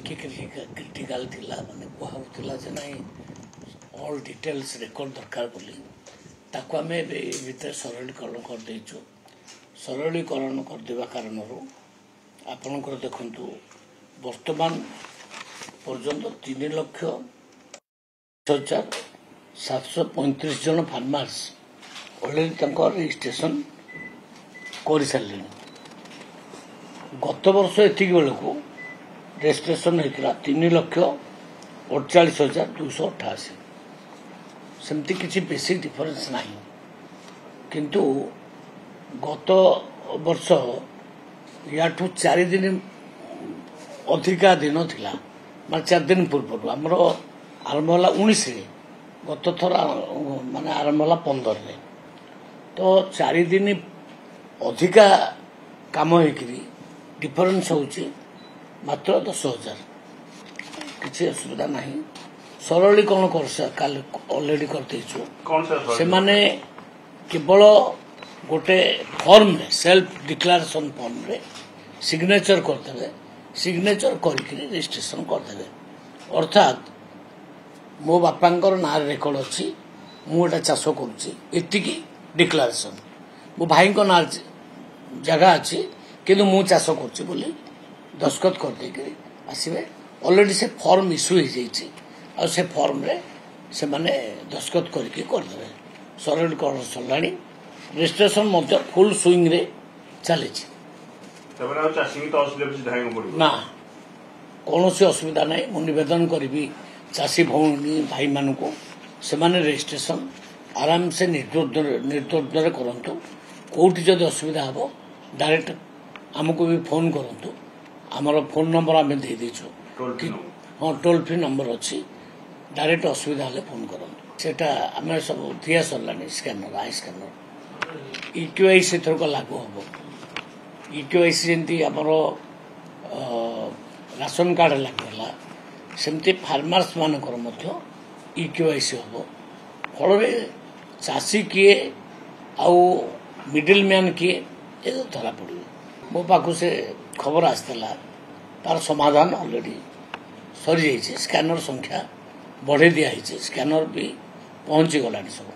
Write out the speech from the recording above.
ଟିକେ क्रिटिकल थिला माने कहउथिला जे नाही ऑल डिटेल्स रेकॉर्ड दरकार बोली ताको आमे भीतर सरलीकरण कर देइछु सरलीकरण कर देवा कारणरू आपनकर देखंतु वर्तमान पर्यंत 3,07,35 जन फार्मर्स ऑलरेडी तंकर रजिस्ट्रेशन कर सारे गत वर्ष एतिक बेलू रजिस्ट्रेशन होता 3,48,288 सेमती किसी बेसिक डिफरेंस नहीं किंतु गत वर्ष या 4 दिन अधिका दिन थिला माने 4 दिन पूर्व आमर आरंभ होला 19 गत थर माने आरंभ होला 15 रे तो 4 दिन अधिका काम होकरी डिफरेंस होची मात्र 10,000 किसी असुविधा नहीं सरलीकरण कर ऑलरेडी करते से माने केवल गोटे फॉर्म रे सेल्फ डिक्लेरेशन फॉर्म रे सिग्नेचर करते सिग्नेचर करके रजिस्ट्रेशन करदे अर्थात मो बापांकर ना रेकर्ड अच्छी मुझे चाष करुच्ची डिक्लेरेशन मो भाई को ना जगह अच्छी किंतु मु चाष करुच्ची बोली दस्खत करदे आसवे ऑलरेडी से फॉर्म इश्यू हो जाइए और से फॉर्म रे से माने दस्खत करके करदे सरलीकरण सरला रजिस्ट्रेशन फुल स्विंग रे चली ना कौन असुविधा ना मुझे नवेदन करी चाषी भौणी भाई मान को से रजिस्ट्रेशन आराम से निर्द्वंद्व करतु कौटी जदि असुविधा हम डायरेक्ट आमको भी फोन करतु आमर फोन नंबर आम देदेचु हाँ टोल फ्री नंबर अच्छी डायरेक्ट असुविधा हेल्ले फोन करतु सेटा आम सब दिया सरला स्कैनर आई स्कैनर इक्यूआईसी एथरक लागू हम इक्यूआईसी जमी आमर राशन कार्ड लागला सेमती फार्मर्स मानकर इक्यूआईसी हम फल चाषी किए आउ मिडिल मैन किए ये धरा पड़े मो पाखु से खबर आसला तार समाधान ऑलरेडी सरी जाइए स्कैनर संख्या बढ़े दिखाई स्कैनर भी पहुंची गलानी सब।